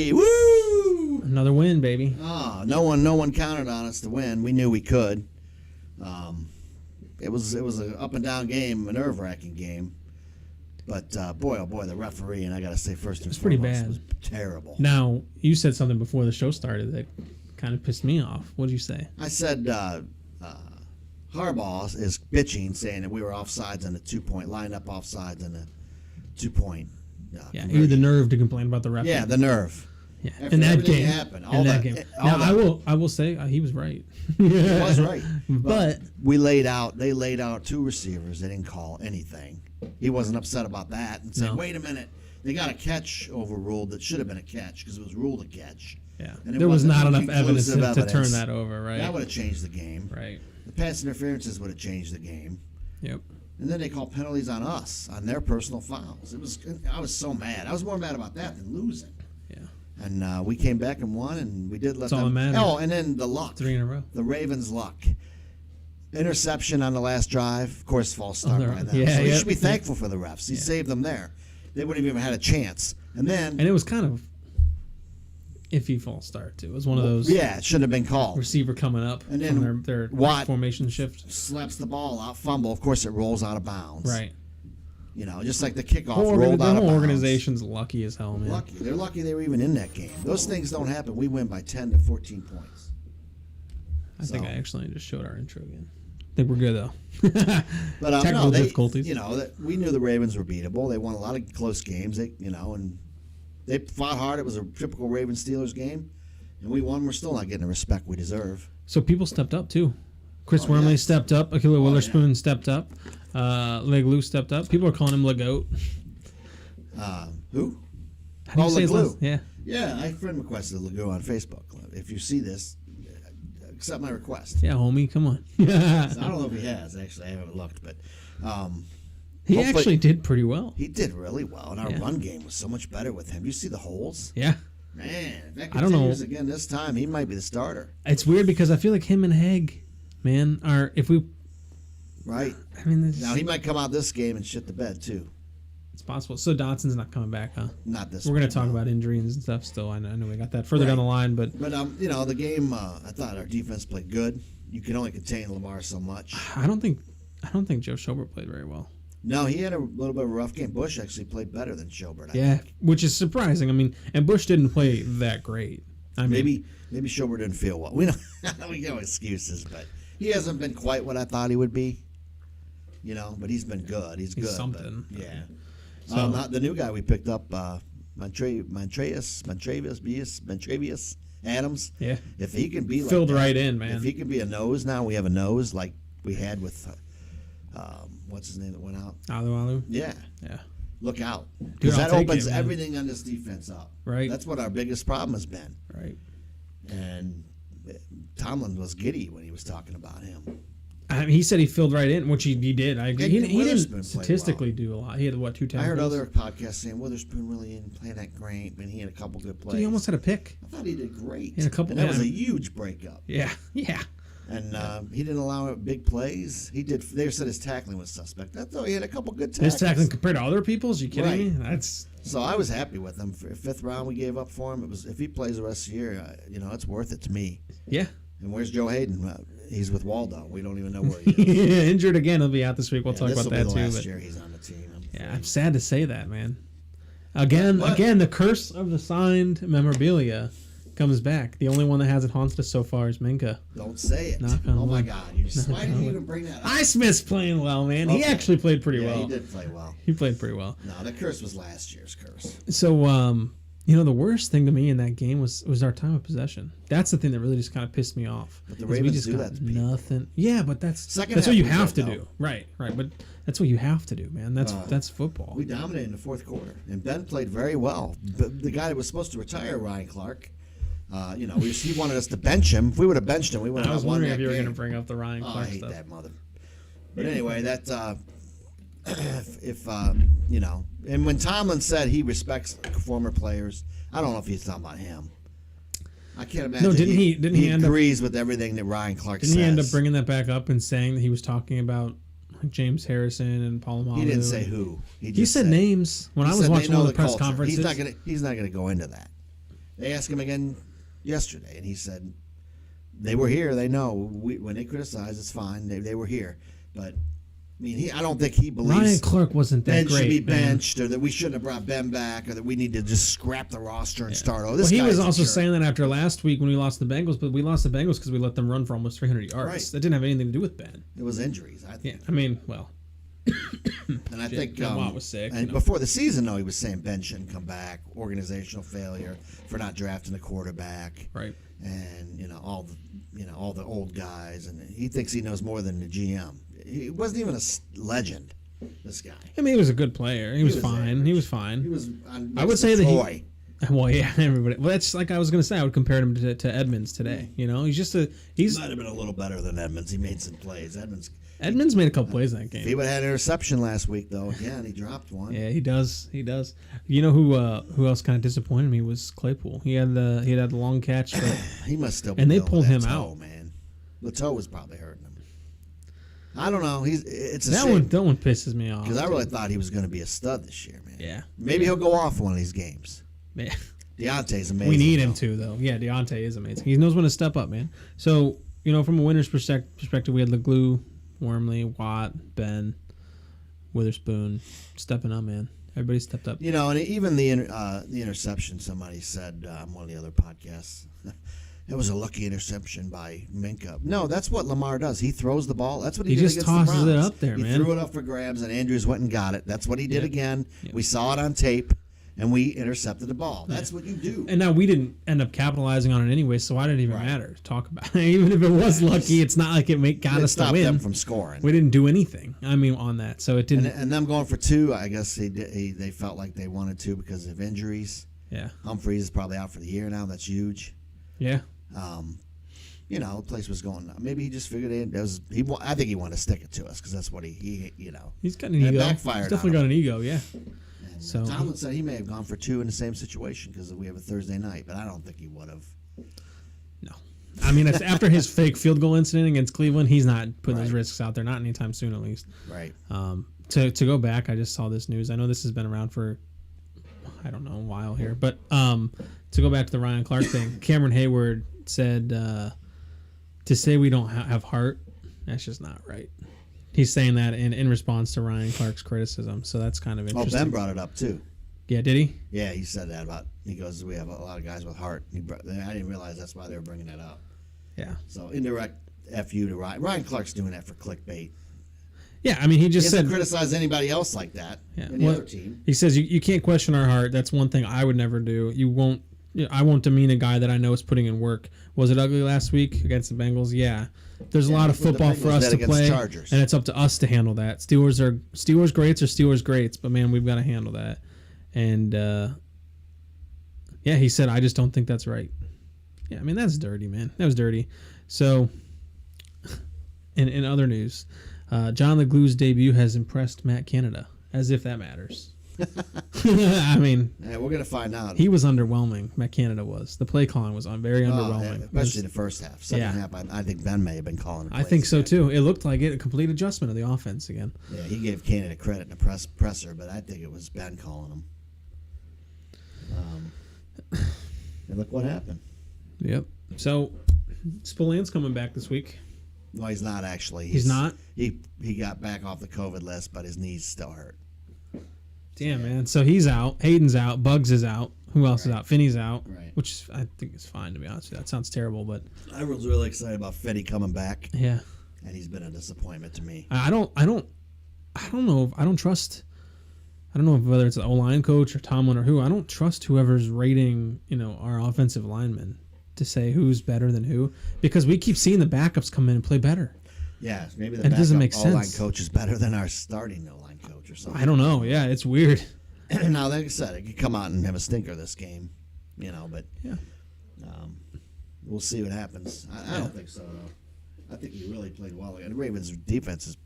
Hey, woo! Another win, baby. Oh, no one counted on us to win. We knew we could. It was an up and down game, a nerve-wracking game. But boy, oh boy, the referee, and I got to say, first and pretty foremost, bad. was terrible. Now, you said something before the show started that kind of pissed me off. What did you say? I said Harbaugh is bitching, saying that we were offsides on the 2-point, lined up offsides on the 2-point. Yeah, you had the nerve to complain about the referee. Yeah, the nerve. Yeah, After in that everything game. happened, Now, I will say he was right. He was right. But they laid out 2 receivers. They didn't call anything. He wasn't upset about that and said, wait a minute, they got a catch overruled that should have been a catch because it was ruled a catch. Yeah, And there was not enough evidence conclusive to turn that over, right? That would have changed the game. Right. The pass interferences would have changed the game. Yep. And then they call penalties on us, on their personal fouls. I was so mad. I was more mad about that than losing. Yeah. And we came back and won, and we did let That's all that matters. Oh, and then the luck. 3 in a row. The Ravens' luck. Interception on the last drive. Of course, false start by them. Yeah, so you should be thankful for the refs. He saved them there. They wouldn't have even had a chance. And it was kind of iffy false start, too. It was one of those. Yeah, it shouldn't have been called. Receiver coming up and then from their Watt formation shift. Slaps the ball out, fumble. Of course, it rolls out of bounds. Right. You know, just like the kickoff rolled out of bounds. The whole organization's lucky as hell, man. Lucky. They're lucky they were even in that game. Those things don't happen. We win by 10 to 14 points. I think I actually just showed our intro again. I think we're good, though. But technical difficulties. You know, we knew the Ravens were beatable. They won a lot of close games. And they fought hard. It was a typical Ravens-Steelers game. And we won. We're still not getting the respect we deserve. So people stepped up, too. Chris Wormley stepped up. Akila Witherspoon stepped up. Leglue stepped up. People are calling him Legoat. Who? How do you say his last? Yeah. Yeah, I friend requested Leglue on Facebook. If you see this, accept my request. Yeah, homie, come on. So I don't know if he has, actually. I haven't looked. But he actually did pretty well. He did really well. And our run game was so much better with him. You see the holes? Yeah. Man, if that continues again this time, he might be the starter. It's weird because I feel like him and Hegg, man, are if we. Right. I mean, now he might come out this game and shit the bed too. It's possible. So Dotson's not coming back, huh? Not this. We're going to talk about injuries and stuff still. I know we got that further down the line, but you know, the game. I thought our defense played good. You can only contain Lamar so much. I don't think Joe Schobert played very well. No, he had a little bit of a rough game. Bush actually played better than Schobert. I think. Which is surprising. I mean, and Bush didn't play that great. I mean, maybe Schobert didn't feel well. We got excuses, but he hasn't been quite what I thought he would be. You know, but he's been good. He's good. Something. But, yeah. So the new guy we picked up, Montravius Adams. Yeah. If he can be filled right in, man. If he can be a nose now, we have a nose like we had with what's his name that went out? Alu. Yeah. Yeah. Look out. Because that opens everything on this defense up. Right. That's what our biggest problem has been. Right. And Tomlin was giddy when he was talking about him. I mean, he said he filled right in, which he did. I agree. He didn't statistically do a lot. He had, 2 tackles? I heard other podcasts saying Witherspoon really didn't play that great, but he had a couple good plays. He almost had a pick. I thought he did great. He had a couple. And that was a huge breakup. Yeah. And he didn't allow big plays. He did. They said his tackling was suspect. I thought he had a couple good tackles. His tackling compared to other people's? Are you kidding me? So I was happy with him. For 5th round we gave up for him. It was if he plays the rest of the year, it's worth it to me. Yeah. And where's Joe Hayden? He's with Waldo. We don't even know where he is. Injured again. He'll be out this week. We'll talk about that too. Last year he's on the team. I'm sad to say that, man. Again, the curse of the signed memorabilia comes back. The only one that hasn't haunted us so far is Minka. Don't say it. Oh my God! Why did you even bring that up? Highsmith's playing well, man. Okay. He actually played pretty well. He did play well. He played pretty well. No, the curse was last year's curse. So, the worst thing to me in that game was our time of possession. That's the thing that really just kind of pissed me off. But the Ravens do that to people. Nothing. Yeah, but that's what you have to do. Right. But that's what you have to do, man. That's football. We dominated in the 4th quarter, and Ben played very well. The guy that was supposed to retire, Ryan Clark. He wanted us to bench him. If we would have benched him, we would have won that game. I was wondering if you were going to bring up the Ryan Clark stuff. I hate that mother. But anyway, that and when Tomlin said he respects former players, I don't know if he's talking about him. I can't imagine. No, didn't he agrees with everything that Ryan Clark says. Didn't he end up bringing that back up and saying that he was talking about James Harrison and Polamalu? He didn't say who. He said names when I was watching one of the press conferences. He's not going to go into that. They asked him again yesterday, and he said they were here. They know when they criticize, it's fine. They were here, but. I mean, I don't think he believes Ryan Clark wasn't that Ben great. should be man. benched, or that we shouldn't have brought Ben back, or that we need to just scrap the roster and start over. Well, he was also saying that after last week when we lost the Bengals, but we lost the Bengals because we let them run for almost 300 yards. Right. That didn't have anything to do with Ben. It was injuries, I think. Yeah, I mean, well. And I think Watt was sick. And before the season, though, he was saying Ben shouldn't come back, organizational failure for not drafting the quarterback, right? And all the old guys, and he thinks he knows more than the GM. He wasn't even a legend, this guy. I mean, he was a good player. He was fine. average. He was fine. He was. I would say that Troy. Well, yeah, everybody. Well, that's like I was going to say. I would compare him to Edmonds today. He's just he's might have been a little better than Edmonds. He made some plays. Edmonds made a couple plays in that game. If he would have had an interception last week, though, again, he dropped one. Yeah, he does. He does. You know who else kind of disappointed me was Claypool. He had the long catch, but he must still. Be and they dealing pulled with him that out. Man, the toe was probably hurting him. I don't know. It's a that shame. That one pisses me off Because I really thought he was going to be a stud this year, man. Yeah. Maybe he'll go off one of these games. Man. Deontay's amazing. We need him to, though. Yeah, Deontay is amazing. He knows when to step up, man. So, from a winner's perspective, we had LeGlue, Wormley, Watt, Ben, Witherspoon stepping up, man. Everybody stepped up. And even the interception, somebody said on one of the other podcasts, it was a lucky interception by Minka. No, that's what Lamar does. He throws the ball. That's what he did just against tosses the Browns. it up there, he man. He threw it up for grabs, and Andrews went and got it. That's what he did again. Yep. We saw it on tape, and we intercepted the ball. That's what you do. And now we didn't end up capitalizing on it anyway, so why did it even matter to talk about it? Even if it was lucky, it's not like it got us to win. Them from scoring. We didn't do anything. On that, so it didn't. And them going for two, I guess they felt like they wanted to because of injuries. Yeah. Humphreys is probably out for the year now. That's huge. Yeah. The place was going. Maybe he just figured it was. I think he wanted to stick it to us because that's what he. He's got an ego. Backfired. He's definitely got an ego. Yeah. And So Tomlin said he may have gone for two in the same situation because we have a Thursday night, but I don't think he would have. No. It's after his fake field goal incident against Cleveland, he's not putting those risks out there, not anytime soon at least. Right. To go back, I just saw this news. I know this has been around for, I don't know, a while here, but to go back to the Ryan Clark thing, Cameron Hayward said to say we don't have heart, that's just not right. He's saying that in response to Ryan Clark's criticism, so that's kind of interesting. Ben brought it up too. Yeah, did he? Yeah, he said that he goes, we have a lot of guys with heart. I didn't realize that's why they were bringing that up. Yeah. So indirect FU to Ryan. Ryan Clark's doing that for clickbait. Yeah, he just he said criticize anybody else like that. Yeah, any other team. He says you can't question our heart. That's one thing I would never do. I won't demean a guy that I know is putting in work. Was it ugly last week against the Bengals? Yeah. There's a lot of football for us to play, and it's up to us to handle that. Steelers greats are Steelers greats, but man, we've got to handle that. And he said, I just don't think that's right. Yeah, that's dirty, man. That was dirty. So, in other news, John LeGlue's debut has impressed Matt Canada, as if that matters. Yeah, we're gonna find out. He was underwhelming. Matt Canada was. The play calling was very underwhelming, yeah, especially the first half. Second half, I think Ben may have been calling. I think so too. It looked like it, a complete adjustment of the offense again. Yeah, he gave Canada credit in the presser, but I think it was Ben calling him. And look what happened. Yep. So Spillan's coming back this week. No, he's not actually. He's not? He got back off the COVID list, but his knees still hurt. Damn, man. So he's out. Hayden's out. Bugs is out. Who else is out? Finney's out. Right. Which I think is fine, to be honest with you. That sounds terrible, but I was really excited about Finney coming back. Yeah. And he's been a disappointment to me. I don't know. I don't trust. I don't know whether it's the O-line coach or Tomlin or who. I don't trust whoever's rating, our offensive linemen to say who's better than who, because we keep seeing the backups come in and play better. Yeah, maybe the backup doesn't make O-line sense. coach is better than our starting O-line coach or something. I don't know. Yeah, it's weird. Now, like I said, it could come out and have a stinker this game, but yeah, we'll see what happens. I don't think so, though. I think he really played well. And the Ravens' defense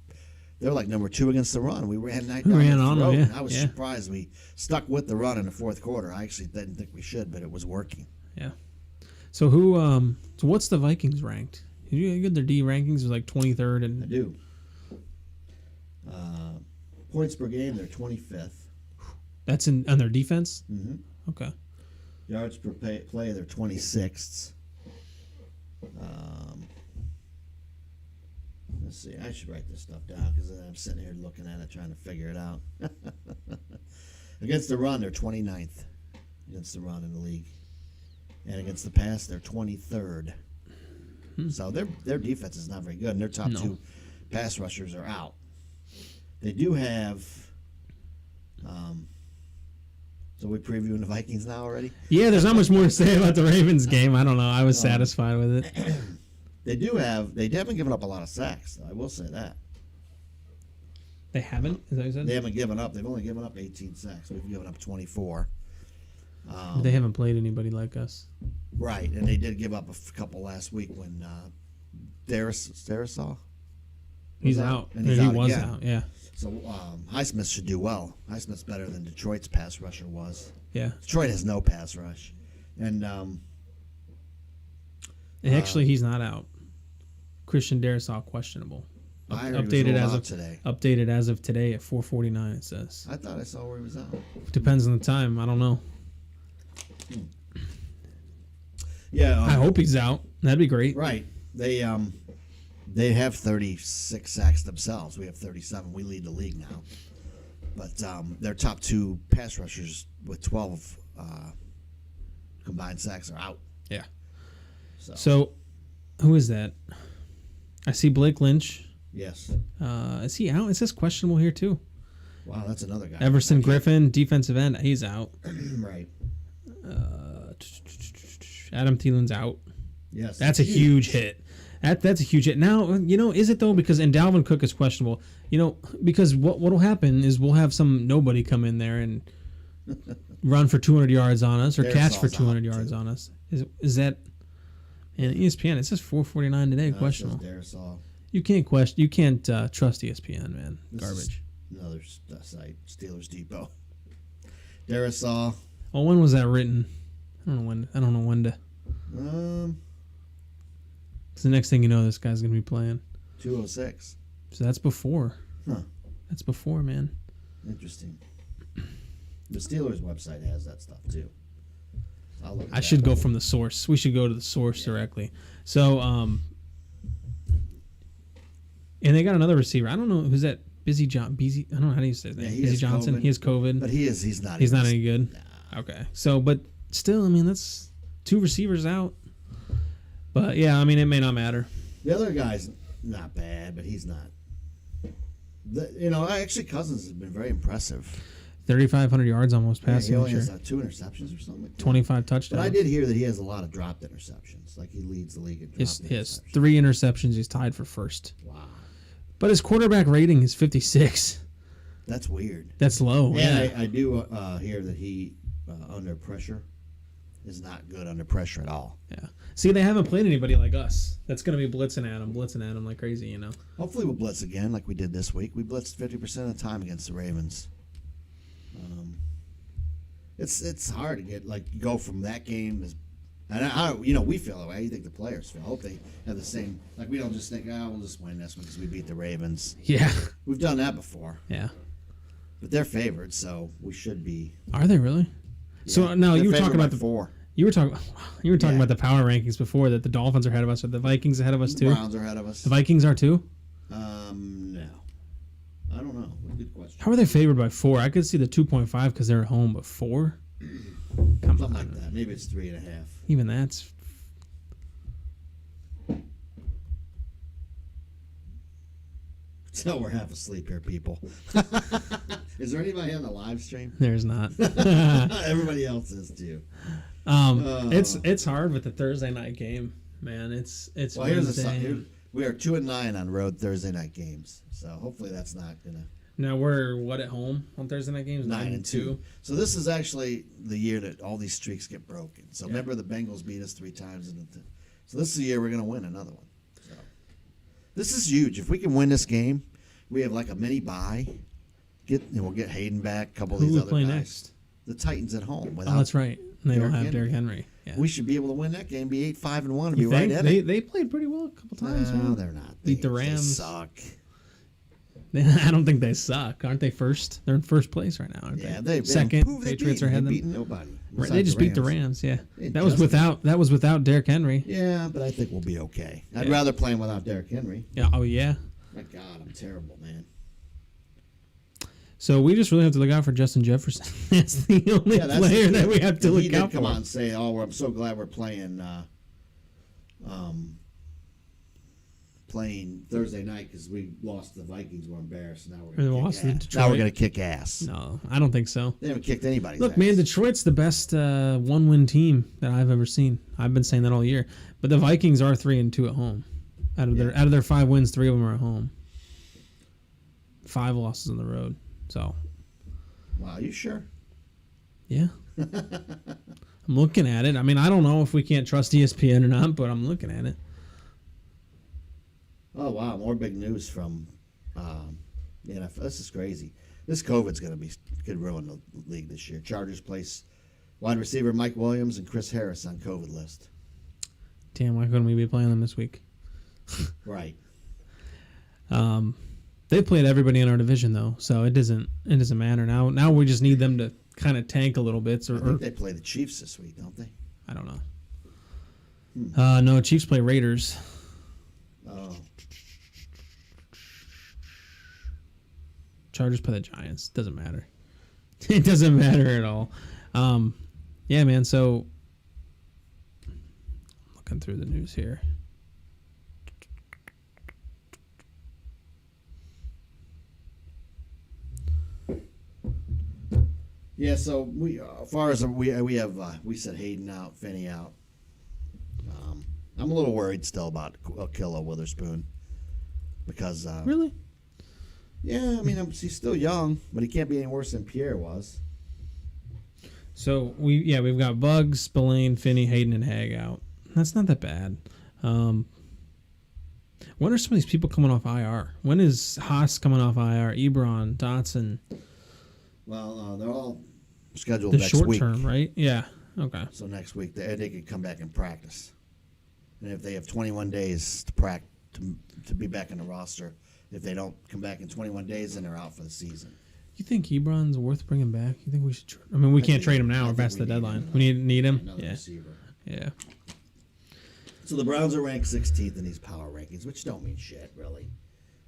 they're like number 2 against the run. We ran that down. Ran on them, yeah. I was surprised we stuck with the run in the fourth quarter. I actually didn't think we should, but it was working. Yeah. So so what's the Vikings ranked? You get their D rankings is like 23rd and I do. Points per game, they're 25th. That's on their defense? Mm-hmm. Okay. Yards per play, they're 26th. Let's see. I should write this stuff down because I'm sitting here looking at it, trying to figure it out. Against the run, they're 29th. Against the run in the league. And against the pass, they're 23rd. So their defense is not very good, and their top two pass rushers are out. They do have. So we previewing the Vikings now already? Yeah, there's not much more to say about the Ravens game. I don't know. I was satisfied with it. They haven't given up a lot of sacks, though. I will say that. They haven't? Is that what you said? They haven't given up. They've only given up 18 sacks. We've given up 24. They haven't played anybody like us. Right, and they did give up a couple last week when Darisaw. He's out. And he was again. out, yeah. So Highsmith should do well. Highsmith's better than Detroit's pass rusher was. Yeah. Detroit has no pass rush. And actually, he's not out. Christian Darisaw questionable. Updated as of today. Updated as of today at 4:49. It says. I thought I saw where he was out. Depends on the time. I don't know. Yeah, I hope he's out. That'd be great. Right. They have 36 sacks themselves. We have 37. We lead the league now. But their top two pass rushers with 12 combined sacks are out. Yeah. So who is that? I see Blake Lynch. Yes. Is he out? It says questionable here too. Wow, that's another guy. Everson Griffin, defensive end. He's out. Right. Adam Thielen's out. Yes. That's a huge hit. That's a huge hit. Now, is it though? Because and Dalvin Cook is questionable. Because what will happen is we'll have some nobody come in there and run for 200 yards on us or catch for 200 yards on us. Is that? And ESPN, it says 4:49 today. Questionable. You can't question. You can't trust ESPN, man. Garbage. Another site, Steelers Depot. Darisaw. Oh, when was that written? I don't know when to. It's the next thing you know, this guy's gonna be playing. 206. So that's before. Huh. That's before, man. Interesting. The Steelers website has that stuff too. I should go from the source. We should go to the source directly. So, and they got another receiver. I don't know who's that. I don't know how do you say his name. Busy Johnson. COVID. He has COVID. But he's not. He's not any good. Nah. Okay. So, but still, that's two receivers out. But yeah, it may not matter. The other guy's not bad, but he's not. Actually, Cousins has been very impressive. 3,500 yards almost passing. He only has 2 interceptions or something like that. 25 touchdowns. But I did hear that he has a lot of dropped interceptions. Like he leads the league in dropped interceptions. Yes, 3 interceptions. He's tied for first. Wow. But his quarterback rating is 56. That's weird. That's low. And I do hear that he, under pressure, is not good under pressure at all. Yeah. See, they haven't played anybody like us. That's going to be blitzing at him like crazy, Hopefully we'll blitz again like we did this week. We blitzed 50% of the time against the Ravens. It's hard to go from that game and we feel that way. You think the players feel? I hope they have the same. Like we don't just think, we'll just win this one because we beat the Ravens. Yeah, we've done that before. Yeah, but they're favored, so we should be. Are they really? Yeah. So now you were talking about the 4. You were talking about the power rankings before that the Dolphins are ahead of us. Are the Vikings ahead of us too? The Browns are ahead of us. The Vikings are too. No, I don't know. Good question. How are they favored by 4? I could see the 2.5 because they're at home, but 4. Something like that. Maybe it's 3.5. Even that's. So we're half asleep here, people. Is there anybody on the live stream? There's not. Everybody else is too. It's hard with the Thursday night game, man. It's well. We are 2-9 on road Thursday night games, so hopefully that's not gonna. Now we're at home on Thursday night games? 9-2. So this is actually the year that all these streaks get broken. So remember the Bengals beat us 3 times, so this is the year we're gonna win another one. So this is huge. If we can win this game, we have like a mini bye. We'll get Hayden back. A couple of these other guys. Who play next? The Titans at home. Oh, that's right. And they don't have Derrick Henry. Yeah. We should be able to win that game. Be 8-5-1 and be right at it. They played pretty well a couple times. No, they're not. Beat the Rams. They suck. I don't think they suck. Aren't they first? They're in first place right now, aren't they? They've second. Patriots are ahead of them. Beating nobody. They just beat the Rams. Yeah, They that was just- without Derrick Henry. Yeah, but I think we'll be okay. I'd Yeah. rather play him without Derrick Henry. Yeah. Oh yeah. My God, I'm terrible, man. So we just really have to look out for Justin Jefferson. That's the only Yeah, that's player the that thing. we have to And look he did out come for. on and say, I'm so glad we're playing playing Thursday night because we lost to the Vikings. We're embarrassed. Now we're And going lost to to kick ass. Detroit. Now we're going to kick ass. No, I don't think so. They haven't kicked anybody's Look, ass. man, Detroit's the best one-win team that I've ever seen. I've been saying that all year. But the Vikings are 3-2 at home. Out of their 5 wins, 3 of them are at home. 5 losses on the road. So, Wow, you sure? yeah. I'm looking at it. I mean, I don't know if we can't trust ESPN or not, but I'm looking at it. Oh, wow, more big news from the NFL. This is crazy. This COVID's could ruin the league this year. Chargers place wide receiver Mike Williams and Chris Harris on COVID list. Damn, why couldn't we be playing them this week? Right. They played everybody in our division though, so it doesn't matter now. Now we just need them to kind of tank a little bit. I think they play the Chiefs this week, don't they? I don't know. No, Chiefs play Raiders. Oh. Chargers play the Giants. Doesn't matter. It doesn't matter at all. Yeah, man. So looking through the news here. Yeah, so we, as far as we said Hayden out, Finney out. I'm a little worried still about Killa Witherspoon because Really? yeah, I mean he's still young, but he can't be any worse than Pierre was. So we've got Bugs, Spillane, Finney, Hayden, and Hag out. That's not that bad. When are some of these people coming off IR? When is Haas coming off IR? Ebron, Dotson. Well, they're all scheduled The next short week. term, right? Yeah. Okay. So next week they can come back and practice, and if they have 21 days to practice to be back in the roster, if they don't come back in 21 days, then they're out for the season. You think Ebron's worth bringing back? You think we should? I mean, we can't trade him now. We're past the deadline. We need him. Another Yeah. receiver. Yeah. So the Browns are ranked 16th in these power rankings, which don't mean shit, really.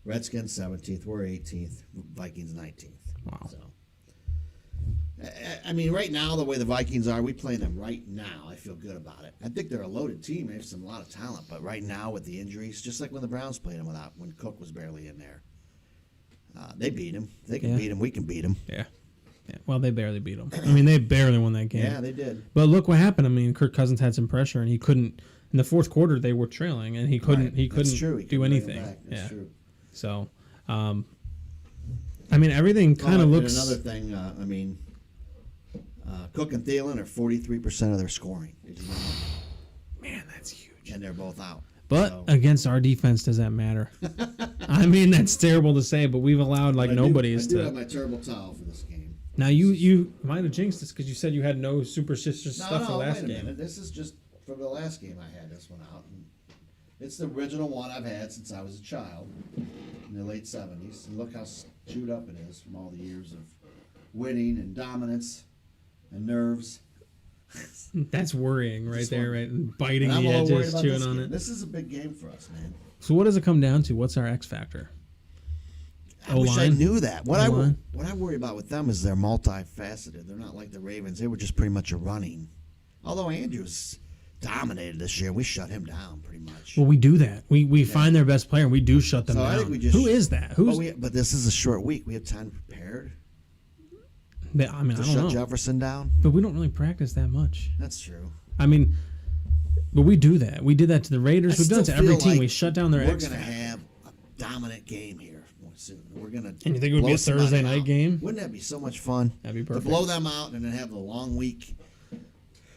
Redskins 17th, we're 18th, Vikings 19th. Wow. So, I mean, right now, the way the Vikings are, we play them right now. I feel good about it. I think they're a loaded team. They have a lot of talent, but right now with the injuries, just like when the Browns played them when Cook was barely in there, they beat him. They can beat him. We can beat him. Yeah. Yeah. Well, they barely beat him. I mean, they barely won that game. Yeah, they did. But look what happened. I mean, Kirk Cousins had some pressure, and he couldn't. In the fourth quarter, they were trailing, and he couldn't. Right. He couldn't That's true. He do couldn't bring them anything. back. That's Yeah. true. So, I mean, everything kind of looks. Another thing, Cook and Thielen are 43% of their scoring. Did you know that? Man, that's huge. And they're both out. But So- against our defense, does that matter? I mean, that's terrible to say, but we've allowed like I nobody's do have to. my terrible towel for this game. Now you might have jinxed this because you said you had no superstitious stuff for last wait a game. minute. This is just for the last game I had this one out. And it's the original one I've had since I was a child in the late 70s. And look how chewed up it is from all the years of winning and dominance and nerves. That's worrying right Just there, one. right? And biting And I'm the a little worried edges, about chewing this on game. it. This is a big game for us, man. So what does it come down to? What's our X factor? I wish I O-line? knew that. What O-line? I worry about with them is they're multifaceted. They're not like the Ravens. They were just pretty much a running. Although Andrews dominated this year, we shut him down pretty much. Well, we do that. We find their best player and we do shut them So down. I think we just- Who is that? Who's? But this is a short week. We have time prepared I mean, to I shut don't know. Jefferson down. But we don't really practice that much. That's true. I mean, but we do that. We did that to the Raiders. We've done it to still every feel team. like We shut down their We're X going to factor. have a dominant game here soon. We're going to. And you think it would be a Thursday night game? Wouldn't that be so much fun? That'd be perfect. To blow them out and then have the long week.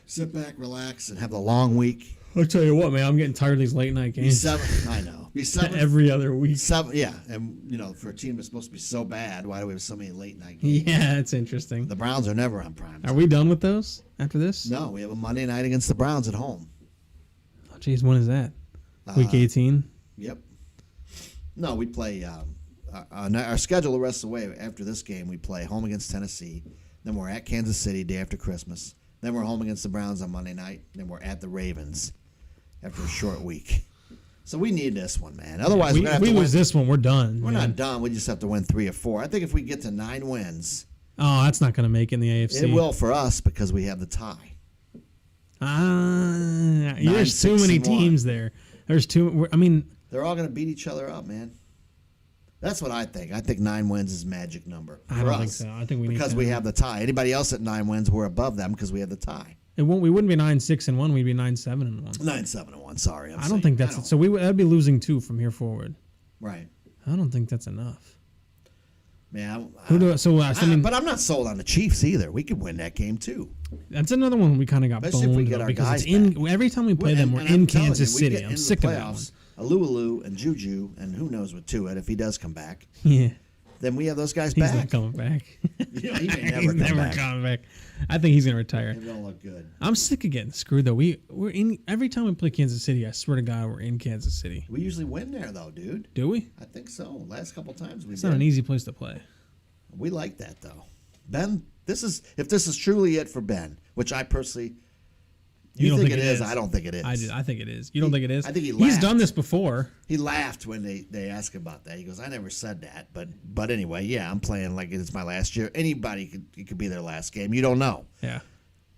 Sit back, relax, and have the long week. I'll tell you what, man. I'm getting tired of these late night Be games. I know. Be seven. Every other week. Yeah, and for a team that's supposed to be so bad, why do we have so many late night games? Yeah, it's interesting. The Browns are never on prime. Are we done with those after this? No, we have a Monday night against the Browns at home. Oh, geez, when is that? Week 18? Yep. No, we play our schedule the rest of the way. After this game, we play home against Tennessee. Then we're at Kansas City day after Christmas. Then we're home against the Browns on Monday night. Then we're at the Ravens after a short week. So we need this one, man. Otherwise, we're going to have to we win. lose this one, we're done. We're man. not done. We just have to win 3 or 4. I think if we get to 9 wins, Oh, that's not going to make it in the AFC. it will for us because we have the tie. There's too many 9-6-1. teams there. There's too. I mean, They're all going to beat each other up, man. That's what I think. I think 9 wins is magic number for I don't us. think so. I think we need because 10. we have the tie. Anybody else at 9 wins, we're above them because we have the tie. it won't. We wouldn't be 9-6-1. We'd be 9-7-1. 9-7-1. Sorry, I don't think that's so. That'd be losing 2 from here forward. Right. I don't think that's enough. Man, but I'm not sold on the Chiefs either. We could win that game too. That's another one we kind of got Especially if we boned get though, our because guys it's in every time we play them, we're And in I'm telling Kansas you, we City. get I'm into sick the of that one. playoffs, Alualu and Juju, and who knows what Tua if he does come back. Yeah, Then we have those guys he's back. not coming back. You know, he may He's never come never back. coming back. I think he's gonna retire. It don't look good. I'm sick of getting screwed though. We're in every time we play Kansas City. I swear to God, we're in Kansas City. We usually win there though, dude. Do we? I think so. Last couple times we It's did. not an easy place to play. We like that though. Ben, if this is truly it for Ben, which I personally, you don't think it is? I don't think it is. I think it is. You don't think it is? I think he's laughed. done this before. He laughed when they asked about that. He goes, "I never said that, but anyway, yeah, I'm playing like it's my last year. Anybody it could be their last game. You don't know. Yeah.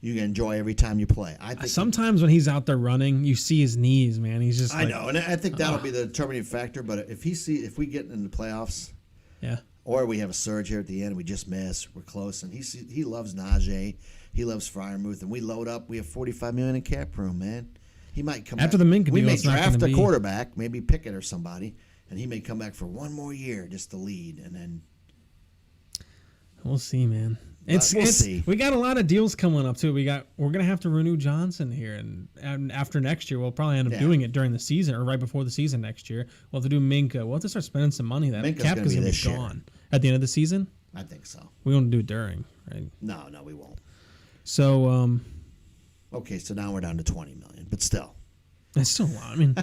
You can enjoy every time you play. I think Sometimes when he's out there running, you see his knees, man. He's just. I like, know, and I think that'll be the determining factor. But if we get in the playoffs, Yeah. or we have a surge here at the end, we just miss, we're close, and he loves Najee, he loves Freiermuth, and we load up. We have $45 million in cap room, man. He might come After back. the Minka we deal, may it's not draft gonna a be- quarterback, maybe Pickett or somebody, and he may come back for one more year just to lead, and then We'll see, man. We'll see. We got a lot of deals coming up too. We're gonna have to renew Johnson here, and after next year, we'll probably end up Yeah. doing it during the season or right before the season next year. We'll have to do Minka. We'll have to start spending some money. That Minka's cap gonna is be gonna be this year. gone at the end of the season. I think so. We won't do it during, right? No, we won't. So Okay, so now we're down to $20 million, but still. that's still a lot. I mean,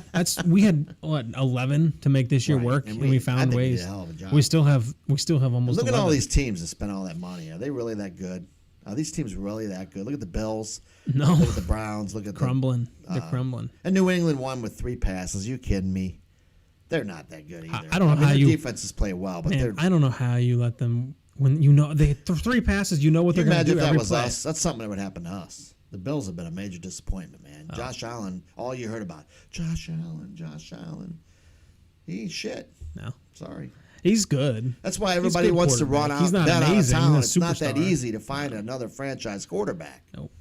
we had 11 to make this year Right, work, and and we I found think we ways. did a hell of a job. We still have almost. Look at 11. all these teams that spent all that money. Are they really that good? Are these teams really that good? Look at the Bills. No. Look at the Browns. Look at crumbling. They're crumbling. And New England won with 3 passes. You kidding me? They're not that good either. I don't know how their you- defenses play well, but they're. Man, I don't know how you let them when you know they 3 passes. You know what Can they're you going to imagine do if that every was play. us? That's something that would happen to us. The Bills have been a major disappointment, man. Josh Allen, all you heard about, Josh Allen. He ain't shit. No, Sorry. he's good. That's why everybody good wants to quarterback. run out He's not that amazing. out of town. He's It's a not that superstar. easy to find another franchise quarterback. Nope.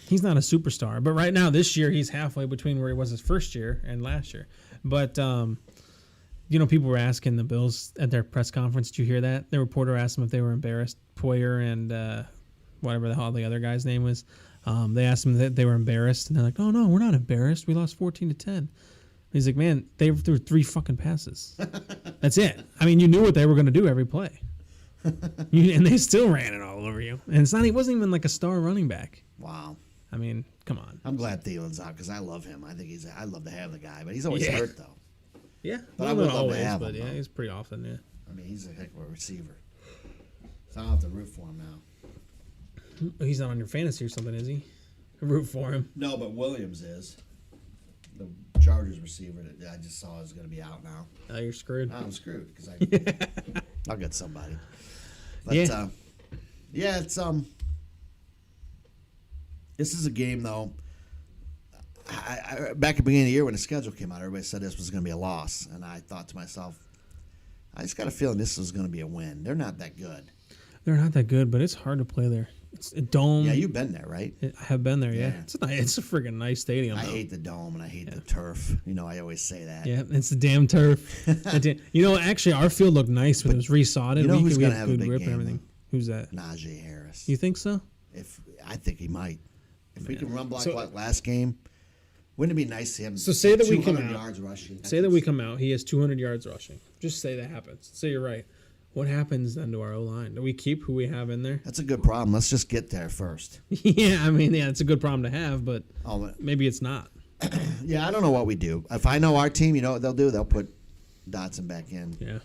He's not a superstar, but right now this year he's halfway between where he was his first year and last year. But people were asking the Bills at their press conference. Did you hear that? The reporter asked them if they were embarrassed. Poyer and whatever the hell the other guy's name was. They asked him that they were embarrassed, and they're like, "Oh no, we're not embarrassed. We lost 14-10." He's like, "Man, they threw 3 fucking passes. That's it. I mean, you knew what they were going to do every play, and they still ran it all over you. And it's not. He wasn't even like a star running back. Wow. I mean, come on. I'm glad Thielen's out because I love him. I think I'd love to have the guy, but he's always Yeah. hurt though. Yeah, But I would love to have but him, yeah, though. he's pretty often. Yeah, I mean, he's a heck of a receiver. So I don't have to root for him now. he's not on your fantasy or something, is he? Root for him. No, but Williams is. The Chargers receiver that I just saw is going to be out now. Oh, you're screwed. I'm screwed because I'll get somebody. But, Yeah. It's this is a game though. I back at the beginning of the year when the schedule came out, everybody said this was going to be a loss, and I thought to myself, I just got a feeling this is going to be a win. They're not that good. They're not that good, but it's hard to play there. It's a dome. Yeah, you've been there, right? I have been there. Yeah, Yeah. it's a friggin' nice stadium. I though. hate the dome and I hate the turf. I always say that. Yeah, it's the damn turf. Actually, our field looked nice when it was resodded. you know who's we gonna had have a good big grip game, and everything. Who's that? Najee Harris. You think so? I think he might. If we can run block like last game, wouldn't it be nice to him? So say that we come 200 out. yards rushing. Say that we come out. He has 200 yards rushing. Just say that happens. Say you're right. What happens then to our O-line? Do we keep who we have in there? That's a good problem. Let's just get there first. Yeah, it's a good problem to have, but Oh, maybe it's not. yeah, I don't know what we do. If I know our team, you know what they'll do? They'll put Dotson back in. Yeah.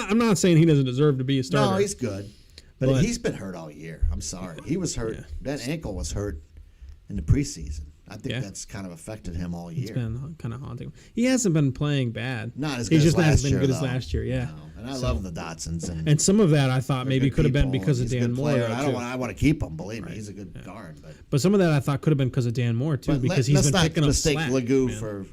I'm not saying he doesn't deserve to be a starter. No, he's good. But But- he's been hurt all year. I'm sorry. He was hurt. Yeah. That ankle was hurt in the preseason. I think Yeah. that's kind of affected him all year. It's been kind of haunting. He hasn't been playing bad. Not as He good just as last hasn't year, been good as though. last year. Yeah. No. And I love the Dotsons. And some of that I thought maybe good could have been people, because of he's a Dan good Moore. player. though, too. I want to keep him. Believe me, he's a good guard. But some of that I thought could have been because of Dan Moore too, because he's been picking up let's not slack. mistake Legoo man. for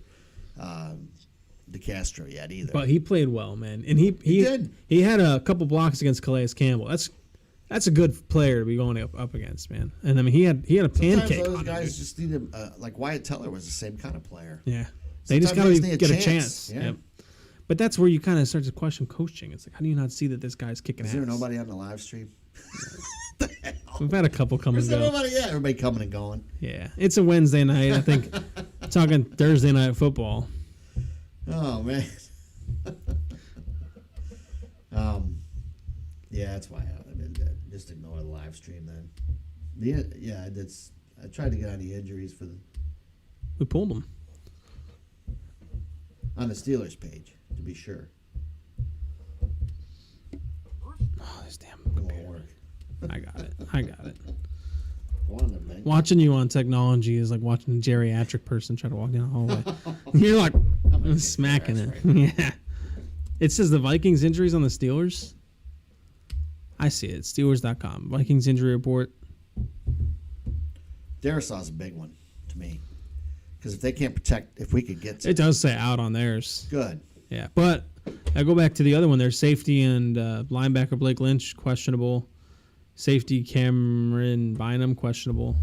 DeCastro yet either. But he played well, man, and he did. He had a couple blocks against Calais Campbell. That's a good player to be going up against, man. And I mean, he had a Sometimes pancake. those on guys him, just need like Wyatt Teller was the same kind of player. yeah, they just Sometimes got they to just need get a chance. Yeah. Yep. But that's where you kind of start to question coaching. It's like, how do you not see that this guy's kicking Is ass? there nobody on the live stream? We've had a couple come Is and there go. nobody? Yeah, everybody coming and going. Yeah, it's a Wednesday night. I think talking Thursday night football. Oh man. Yeah, that's why I mean, just ignore the live stream then. I tried to get on the injuries We pulled him. on the Steelers page to be sure. Oh, this damn It won't computer. work. I got it. One of them, man. Watching you on technology is like watching a geriatric person try to walk down a hallway. You're like smacking it. Yeah. It says the Vikings injuries on the Steelers. I see it. Steelers.com. Vikings injury report. Darisaw's a big one to me because if they can't protect, if we could get to It does say out on theirs. good. Yeah. But I go back to the other one. There's safety and linebacker Blake Lynch, questionable. Safety Cameron Bynum, questionable.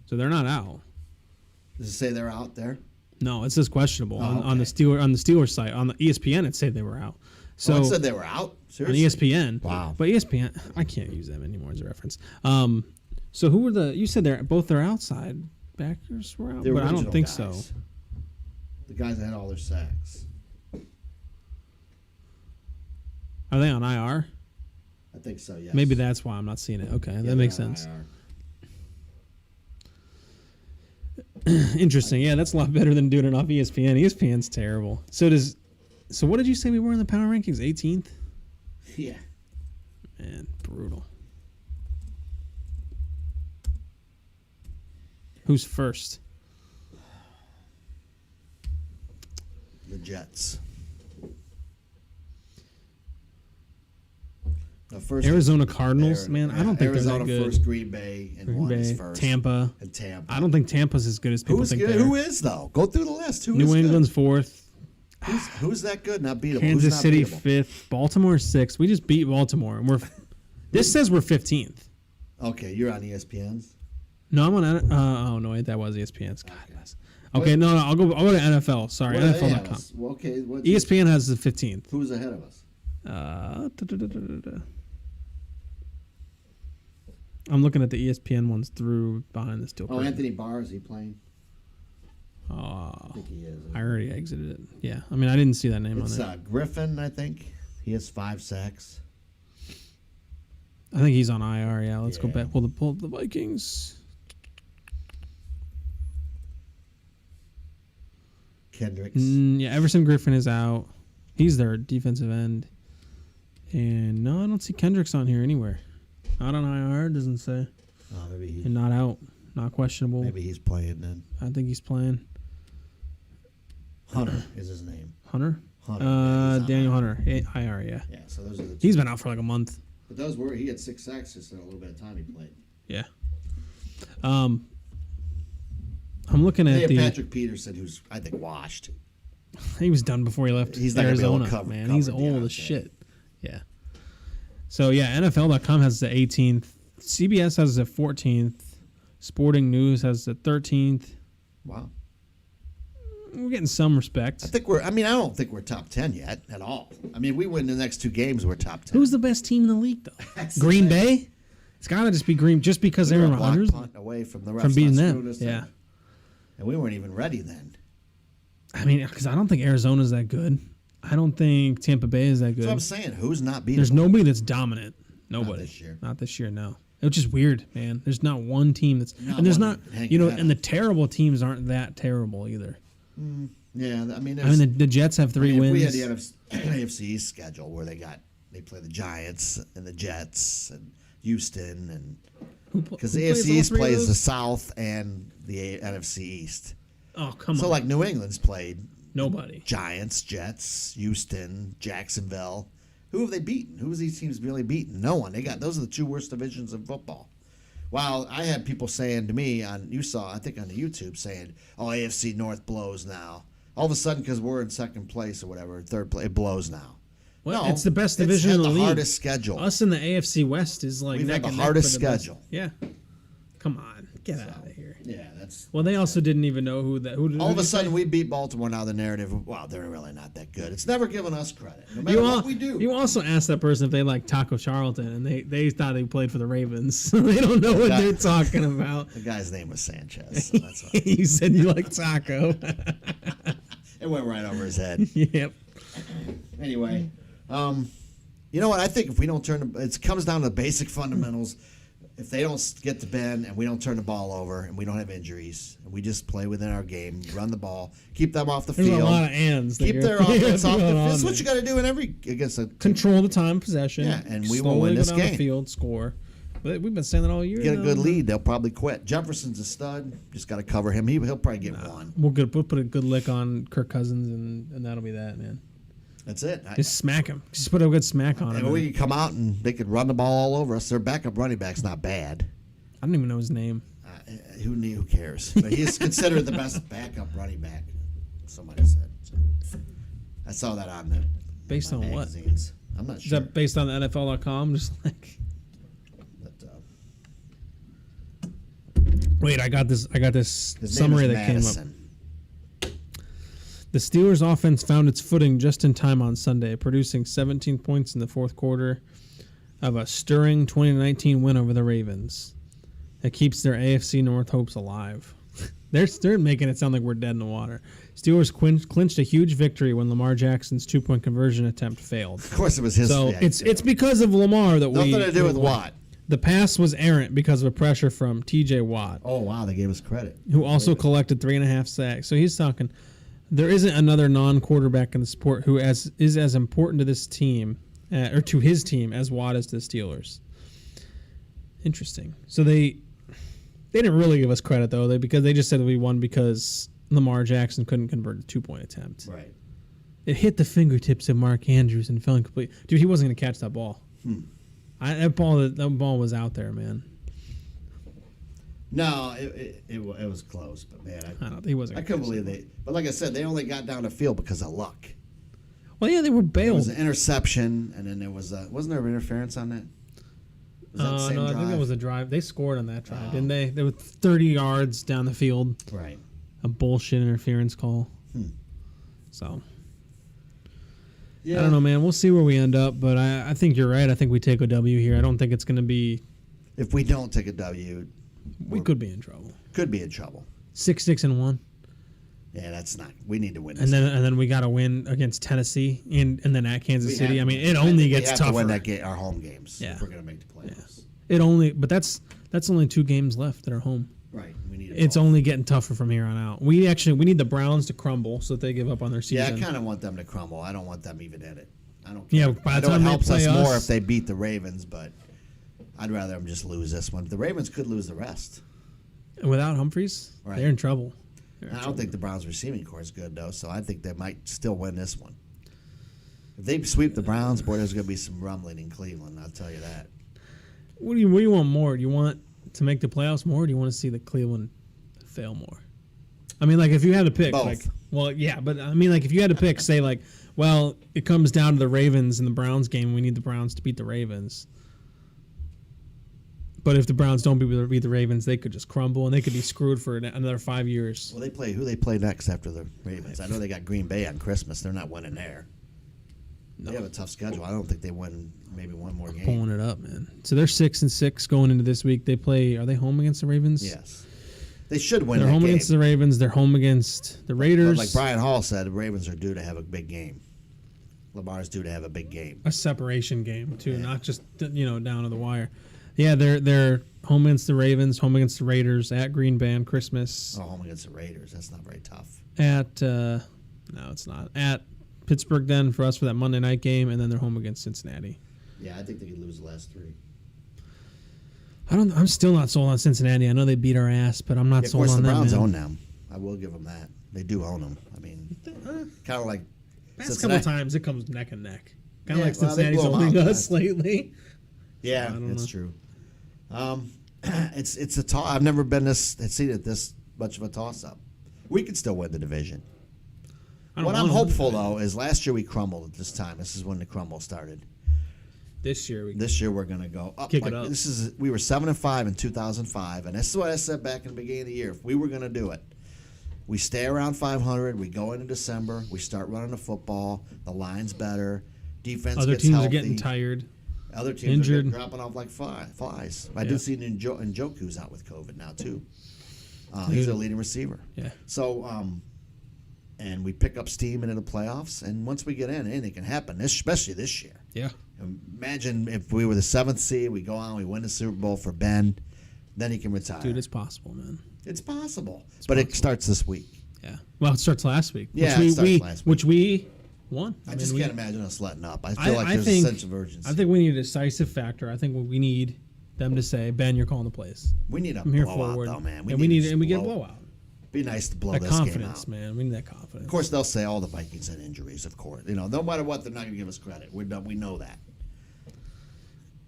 So they're not out. Does it say they're out there? No, it says questionable on the okay. Steelers site. On the ESPN, it said they were out. So It said they were out. on Seriously? ESPN. Wow. But ESPN, I can't use them anymore as a reference. So who were you said both their outside backers were out, The but I don't original think guys. so. The guys that had all their sacks. Are they on IR? I think so. Yes. Maybe that's why I'm not seeing it. Okay, Yeah, that makes they're on sense. IR. Interesting. Yeah, that's a lot better than doing it off ESPN. ESPN's terrible. So what did you say we were in the power rankings? 18th? Yeah. Man, brutal. Who's first? The Jets. The first Arizona Cardinals? Man, I don't think Arizona they're that good. first, Green Bay, and Green one is Bay, first. Tampa. And Tampa. I don't think Tampa's as good as people Who's think good? they are. Who is though? Go through the list. Who is New good? England's fourth. Who's that good? Not beatable. Kansas Who's not City beatable? fifth. Baltimore sixth. We just beat Baltimore, and this says we're 15th. Okay, you're on ESPN's. No, I'm on. Oh no, wait, that was ESPN's. God bless. Okay, no, I'll go to NFL. Sorry, What do they have NFL.com. us? Well, okay, what's ESPN has the 15th. Who's ahead of us? I'm looking at the ESPN ones through behind the steel Oh, curtain. Anthony Barr, is he playing? I Oh, think he is. I already exited it. Yeah, I mean, I didn't see that name It's on there. Griffin, I think. He has 5 sacks. I think he's on IR. Yeah, let's go Yeah. back. Pull up the Vikings. Kendricks. Yeah, Everson Griffin is out. He's their defensive end. And no, I don't see Kendricks on here anywhere. Not on IR, doesn't say. Oh, maybe And not out. Not questionable. maybe he's playing then. I think he's playing. Hunter is his name. Hunter? Hunter. Yeah, he's on Daniel IR. Hunter. IR, yeah. Yeah, so those are the two. He's been out for like a month. But those were he had 6 sacks just in a little bit of time he played. Yeah. I'm looking They at have the. Patrick Peterson, who's I think washed. He was done before he left He's not gonna be able to Arizona, cover- man. He's cover old Deontay. as shit. Yeah. So yeah, NFL.com has the 18th. CBS has the 14th. Sporting News has the 13th. Wow. We're getting some respect. I don't think we're top 10 yet at all. I mean, we win the next 2 games, we're top 10. Who's the best team in the league though? That's the Green thing. Bay. It's gotta just be Green, just because We were Aaron a block Rodgers punt away from the refs from beating not them. screwing us Yeah. up. And we weren't even ready then. I mean, because I don't think Arizona's that good. I don't think Tampa Bay is that good. That's what I'm saying. Who's not beatable? There's nobody that's dominant. Nobody. this year. Not this year, no. Which is weird, man. There's not one team that's Not and there's one not hanging you know, out. and the terrible teams aren't that terrible either. Yeah, I mean, The Jets have 3 wins. We had the AFC East schedule where they play the Giants and the Jets and Houston and Because the AFC East plays the South and the NFC East. Oh, come on. So, like, New England's played nobody. Giants, Jets, Houston, Jacksonville. Who have they beaten? Who have these teams really beaten? No one. Those are the two worst divisions in football. While I had people saying to me I think on the YouTube saying, "Oh, AFC North blows now." All of a sudden, because we're in second place or whatever, third place, it blows now. Well, no, it's the best division in the league. The hardest schedule. Us in the AFC West is like we've neck had the and neck hardest for the best. schedule. Yeah, come on, get out of here. Yeah, that's. Well, they also didn't even know who that. All of a sudden, we beat Baltimore. Now the narrative, wow, they're really not that good. It's never given us credit, no matter what we do. You also asked that person if they like Taco Charlton, and they thought he played for the Ravens, so they don't know what they're talking about. The guy's name was Sanchez. So that's why. You said you like Taco. It went right over his head. Yep. Anyway, you know what? I think if we don't it comes down to the basic fundamentals. If they don't get to Ben and we don't turn the ball over and we don't have injuries and we just play within our game, run the ball, keep them off the field. There's a lot of ands. Keep their offense off the field. That's what you got to do in every against a control the time possession. Yeah, and we will win this game. The field score. But we've been saying that all year. Get a good lead, they'll probably quit. Jefferson's a stud. Just got to cover him. He'll probably get one. We'll put a good lick on Kirk Cousins and that'll be that, man. That's it. Just smack him. Just put a good smack on him. And we could come out and they could run the ball all over us. Their backup running back's not bad. I don't even know his name. Who cares? But he's considered the best backup running back. Somebody said. So I saw that on the based on magazines. What? I'm not sure. Is that based on the NFL.com? Just like. Wait, I got this summary that came up. The Steelers' offense found its footing just in time on Sunday, producing 17 points in the fourth quarter of a stirring 2019 win over the Ravens. That keeps their AFC North hopes alive. They're making it sound like we're dead in the water. Steelers clinched a huge victory when Lamar Jackson's 2-point conversion attempt failed. Of course, it was his. So it's because of Lamar that nothing to do with Watt. The pass was errant because of a pressure from T.J. Watt. Oh wow, they gave us credit. Who also collected 3.5 sacks. So he's talking. There isn't another non-quarterback in the sport who is as important to this team or to his team as Watt is to the Steelers. Interesting. So they didn't really give us credit though, because they just said that we won because Lamar Jackson couldn't convert a 2-point attempt. Right. It hit the fingertips of Mark Andrews and fell incomplete. Dude, he wasn't going to catch that ball. That ball was out there, man. No, it was close, but man, he wasn't. I couldn't believe they. But like I said, they only got down the field because of luck. Well, yeah, they were bailed. It was an interception, and then there was wasn't there interference on that? Was that the same no, drive? I think it was a drive. They scored on that drive, didn't they? They were 30 yards down the field. Right. A bullshit interference call. So. Yeah. I don't know, man. We'll see where we end up, but I think you're right. I think we take a W here. I don't think it's going to be. If we don't take a W, we could be in trouble. Could be in trouble. 6-6-1. Yeah, that's not. We need to win. And then we got to win against Tennessee and then at Kansas City. I mean, it only gets tougher. We have to win our home games if we're going to make the playoffs. Yeah. But that's only 2 games left that are home. Right. We need. It's only getting tougher from here on out. We need the Browns to crumble so that they give up on their season. Yeah, I kind of want them to crumble. I don't want them even in it. I don't. Care. Yeah, by the time it they helps play us more if they beat the Ravens, but I'd rather them just lose this one. The Ravens could lose the rest. Without Humphreys, they're in trouble. I don't think the Browns' receiving core is good, though, so I think they might still win this one. If they sweep the Browns, boy, there's going to be some rumbling in Cleveland, I'll tell you that. What do you want more? Do you want to make the playoffs more, or do you want to see the Cleveland fail more? I mean, like, if you had to pick. Both. But I mean, like, if you had to pick, say, like, well, it comes down to the Ravens and the Browns game. We need the Browns to beat the Ravens. But if the Browns don't beat the Ravens, they could just crumble and they could be screwed for another 5 years. Well, who they play next after the Ravens? I know they got Green Bay on Christmas. They're not winning there. No. They have a tough schedule. I don't think they win maybe one more game. Pulling it up, man. So they're 6-6 going into this week. Are they home against the Ravens? Yes. They should win. They're home against the Ravens. They're home against the Raiders. But like Brian Hall said, the Ravens are due to have a big game. Lamar's due to have a big game. A separation game, too, not just down to the wire. Yeah, they're home against the Ravens, home against the Raiders, at Green Bay on Christmas. Oh, home against the Raiders. That's not very tough. No, it's not. At Pittsburgh then for us for that Monday night game, and then they're home against Cincinnati. Yeah, I think they could lose the last 3. I'm still not sold on Cincinnati. I know they beat our ass, but I'm not Of sold course, on the them. Browns man. own them. I will give them that. They do own them. I mean, kind of like Past couple times it comes neck and neck. Kind of Yeah, like well, they Cincinnati's blow 'em owning out us fast. lately. Yeah, I don't it's know. true. It's a toss. I've never seen it this much of a toss up. We could still win the division. What I'm hopeful though is last year we crumbled at this time. This is when the crumble started. This year This year we're gonna go up. Kick it up. We were 7-5 in 2005, and this is what I said back in the beginning of the year. If we were gonna do it, we stay around 500. We go into December. We start running the football. The line's better. Defense other gets teams healthy. are getting tired. Other teams injured. are dropping off like flies. I Yeah. do see Njoku's out with COVID now too. He's a leading receiver. Yeah. So, and we pick up steam into the playoffs, and once we get in, anything can happen. Especially this year. Yeah. Imagine if we were the 7th seed, we go on, we win the Super Bowl for Ben, then he can retire. Dude, it's possible, man. It's possible, but possible. it starts this week. Yeah. Well, it starts last week. Yeah, which it starts last week. Which we won. I just mean, can't imagine us letting up. I feel like there's a sense of urgency. I think we need a decisive factor. I think we need them to say, Ben, you're calling the plays. We need a From here blowout, forward. though, man. We get a blowout. Be nice to blow That this game confidence, out. man. We need that confidence. Of course, they'll say all the Vikings had injuries. Of course, no matter what, they're not going to give us credit. We know that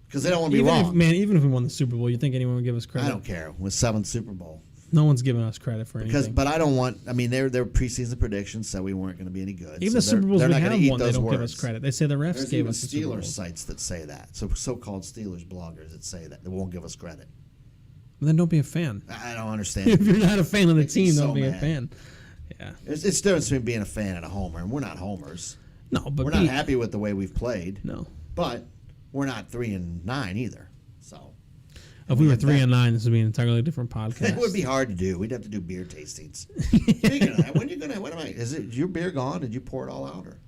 because they don't want to be wrong. Even if we won the Super Bowl, you think anyone would give us credit? I don't care. With 7th Super Bowl, No one's giving us credit for anything. but I don't want. I mean, their preseason predictions said we weren't going to be any good. Even the Super Bowls they're we not have gonna eat won, they those don't give words. us credit. They say the refs There's gave even us the Super Bowl. Steelers sites that say that. So-called Steelers bloggers that say that they won't give us credit. Then don't be a fan. I don't understand. If you're not a fan of the Makes me team, so don't be a mad. fan. Yeah. It's different between being a fan and a homer, and we're not homers. No, but We're not happy with the way we've played. No. But we're not 3-9 either. So If we were 3-9, this would be an entirely different podcast. it would be hard to do. We'd have to do beer tastings. Speaking of that, is your beer gone? Did you pour it all out, or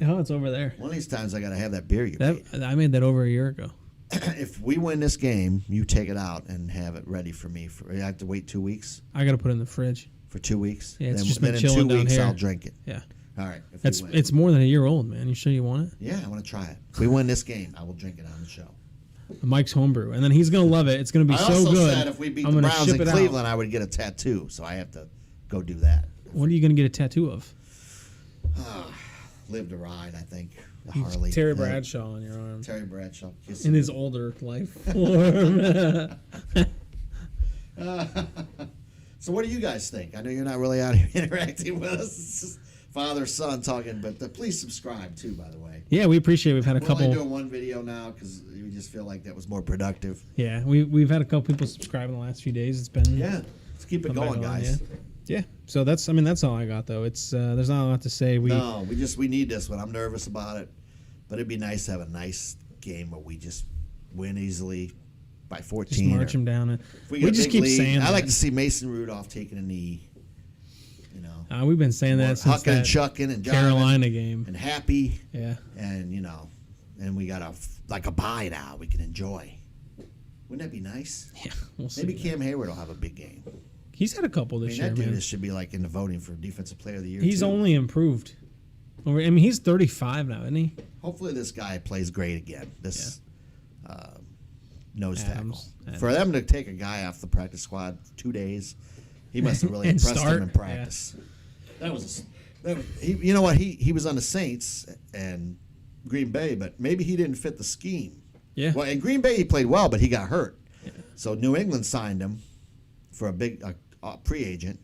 Oh, it's over there. one of these times I got to have that beer you made. I made that over a year ago. If we win this game, you take it out and have it ready for me. I have to wait 2 weeks. I got to put it in the fridge. For 2 weeks. Yeah, it's then, just been then chilling in 2 down weeks here. I'll drink it. Yeah. All right. If we win. It's more than a year old, man. You sure you want it? Yeah, I want to try it. If we win this game, I will drink it on the show. Mike's homebrew, and then he's gonna love it. It's gonna be I so also good. said if we beat I'm the gonna Browns ship in it Cleveland, out. I would get a tattoo. So I have to go do that. What are you gonna get a tattoo of? Live to ride, I think. The Harley. Terry thing. Bradshaw on your arm. Terry Bradshaw. In his older life form. So what do you guys think? I know you're not really out here interacting with us. It's just father-son talking, but please subscribe too, by the way. Yeah, we appreciate it. We've had a We're couple. only doing one video now because we just feel like that was more productive. Yeah, we've had a couple people subscribe in the last few days. It's been Yeah, let's keep it come back going, on, guys. Yeah. So that's all I got though. It's there's not a lot to say. We need this one. I'm nervous about it, but it'd be nice to have a nice game where we just win easily by 14. just march them down. If We get a just big keep lead, saying I like that. to see Mason Rudolph taking a knee. You know, We've been saying that since hucking and that chucking and jiving Carolina game. and happy. Yeah. And and we got a bye now we can enjoy. Wouldn't that be nice? Yeah. We'll see. Maybe Cam Hayward will have a big game. He's had a couple this year, that dude man. should be like in the voting for Defensive Player of the Year. He's too. only improved. I mean, he's 35 now, isn't he? Hopefully, this guy plays great again. This nose Adams. tackle. For them to take a guy off the practice squad 2 days, he must have really And impressed start, him in practice. You know what? He was on the Saints and Green Bay, but maybe he didn't fit the scheme. Yeah. Well, in Green Bay, he played well, but he got hurt. Yeah. So New England signed him for a big pre-agent.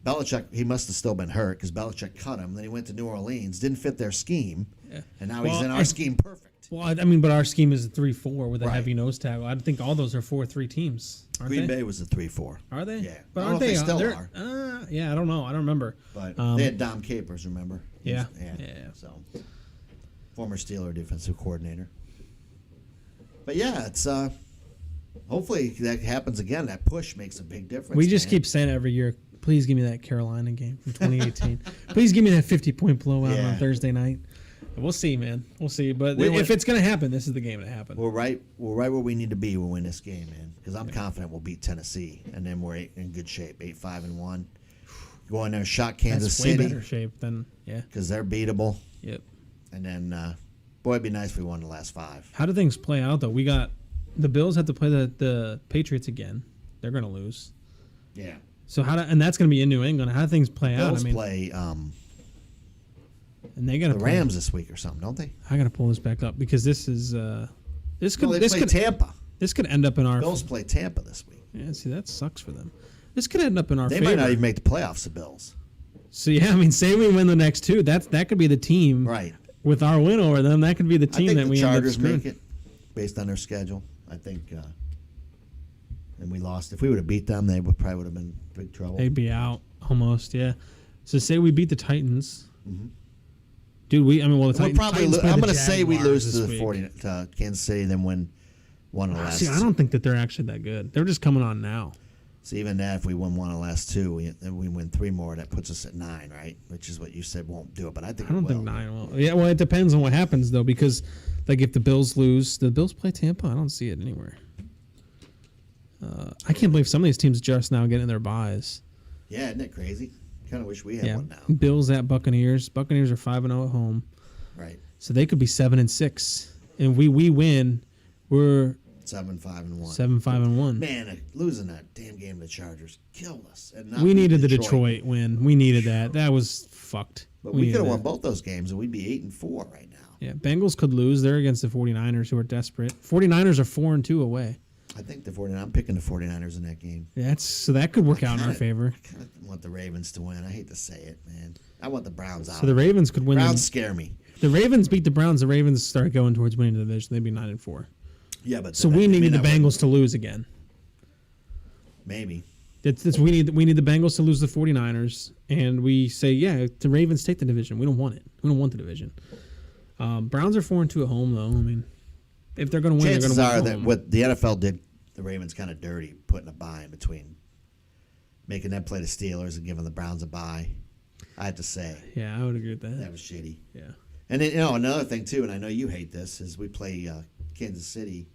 Belichick, he must have still been hurt because Belichick cut him. Then he went to New Orleans, didn't fit their scheme, and now he's in our scheme perfect. Well, I mean, but our scheme is a 3-4 with a Right. heavy nose tackle. I think all those are 4-3 teams. Aren't Green they? Bay was a 3-4. Are they? Yeah. But I don't aren't know if they? they still they're- are. Yeah, I don't know. I don't remember. But they had Dom Capers, remember? Yeah. Yeah. So, former Steeler defensive coordinator. But yeah, it's hopefully that happens again. That push makes a big difference. We just man. keep saying it every year. Please give me that Carolina game from 2018. Please give me that 50-point blowout on Thursday night. We'll see, man. We'll see. But if it's going to happen, this is the game to happen. We're right where we need to be when we win this game, man. Because I'm confident we'll beat Tennessee, and then we're in good shape, 8-5-1. Go in there and shock Kansas That's way City. better shape than Because they're beatable. Yep. And then, boy, it'd be nice if we won the last 5. How do things play out though? We got the Bills have to play the Patriots again. They're going to lose. Yeah. So and that's going to be in New England. How do things play out? Bills play and they got the Rams this week or something, don't they? I got to pull this back up because this is this could they play Tampa. This could end up in our Bills play Tampa this week. Yeah, see that sucks for them. This could end up in our They favor. might not even make the playoffs, the Bills. So yeah, I mean, say we win the next two, that could be the team. Right. With our win over them, that could be the team I think that we the end up Chargers screwing. make it based on their schedule. I think, and we lost. If we would have beat them, they probably would have been in big trouble. They'd be out almost, yeah. So say we beat the Titans, Mm-hmm. dude. The We'll Titans. probably. Titans play I'm the going to say we Jaguars lose to this the week. to Kansas City, then win one of the last. See, I don't think that they're actually that good. They're just coming on now. So even that, if we win one of the last two, then we win three more. That puts us at 9, right? Which is what you said won't do it, but I think I don't it will. think 9 will. Yeah, well, it depends on what happens though, because like if the Bills lose, the Bills play Tampa. I don't see it anywhere. I can't believe some of these teams just now getting their buys. Yeah, isn't it crazy? Kind of wish we had one now. Bills at Buccaneers. Buccaneers are 5-0 at home, Right. so they could be 7-6, and we win. We're 7-5-1. 7-5-1. Man, losing that damn game to the Chargers killed us. And not We needed the Detroit. Detroit win. We needed that. That was fucked. But we needed could have that. won both those games, and we'd be 8-4 right now. Yeah, Bengals could lose. They're against the 49ers, who are desperate. 49ers are 4-2 away. I think I'm picking the 49ers in that game. Yeah, so that could work out in our favor. I kind of want the Ravens to win. I hate to say it, man. I want the Browns out. So the Ravens could win. Browns scare me. The Ravens beat the Browns. The Ravens start going towards winning the division. They'd be 9-4. Yeah, but So we need the Bengals to lose again. Maybe. We need the Bengals to lose the 49ers, and we say, yeah, the Ravens take the division. We don't want it. We don't want the division. Browns are 4-2 at home, though. I mean, if they're going to win, Chances they're are going to that win. what the NFL did, the Ravens kind of dirty, putting a bye in between, making them play the Steelers and giving the Browns a bye. I have to say Yeah, I would agree with that. that was shitty. Yeah. And then, another thing too, and I know you hate this, is we play Kansas City.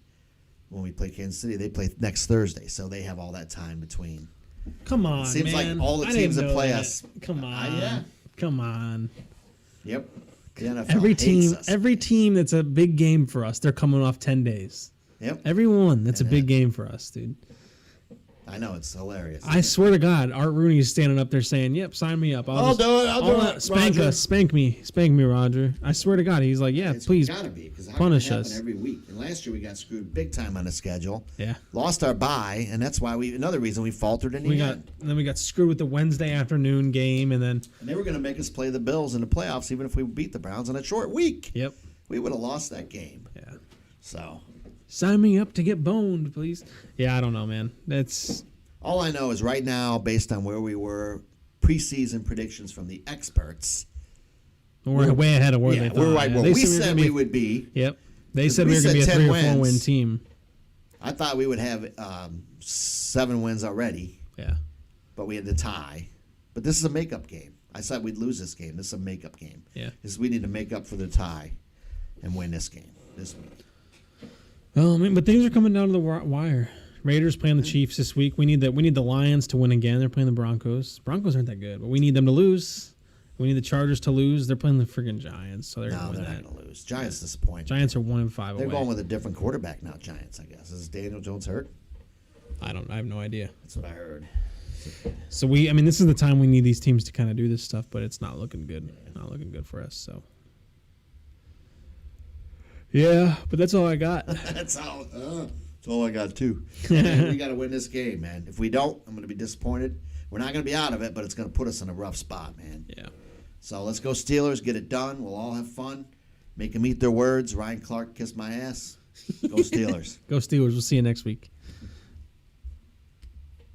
When we play Kansas City, they play next Thursday, so they have all that time between. Come on, Seems man. like all the I teams didn't that know play that. us. Come on. Yeah. Come on. Yep. The NFL Every hates team, us. every team that's a big game for us, they're coming off 10 days. Yep. Everyone that's a And big game for us, dude. I know, it's hilarious. I swear to God, Art Rooney is standing up there saying, "Yep, sign me up. I'll do it. I'll do it. Spank Roger." us, spank me, Roger." I swear to God, he's like, "Yeah, please It's gotta be, because punish happen us." every week. And last year we got screwed big time on the schedule. Yeah, Lost our bye, and that's why another reason we faltered in the end. and then we got screwed with the Wednesday afternoon game, and then And they were going to make us play the Bills in the playoffs, even if we beat the Browns in a short week. yep, We would have lost that game. yeah. So Sign me up to get boned, please. Yeah, I don't know, man. That's all I know is right now, based on where we were, preseason predictions from the experts. we're way ahead of where they thought. we're right Yeah, where they we were said gonna be- we would be. Yep, they 'Cause said we we were going to be a said 3 or 10 4 win wins. team. I thought we would have 7 wins already, Yeah, but we had to tie. But this is a makeup game. I said we'd lose this game. This is a makeup game. yeah. Is we need to make up for the tie and win this game this week. Well, I mean, but things are coming down to the wire. Raiders playing the Chiefs this week. We need the Lions to win again. They're playing the Broncos. Broncos aren't that good, but we need them to lose. We need the Chargers to lose. They're playing the friggin' Giants, so they're No, gonna win they're that. not going to lose. Giants disappoint. Giants are 1-5 They're away. going with a different quarterback now. Giants, I guess. Is Daniel Jones hurt? I have no idea. That's what I heard. So this is the time we need these teams to kind of do this stuff, but it's not looking good. Not looking good for us. So. Yeah, but that's all I got. That's all I got too. We got to win this game, man. If we don't, I'm going to be disappointed. We're not going to be out of it, but it's going to put us in a rough spot, man. Yeah. So let's go Steelers, get it done. We'll all have fun. Make them eat their words. Ryan Clark, kiss my ass. Go Steelers. Go Steelers. We'll see you next week.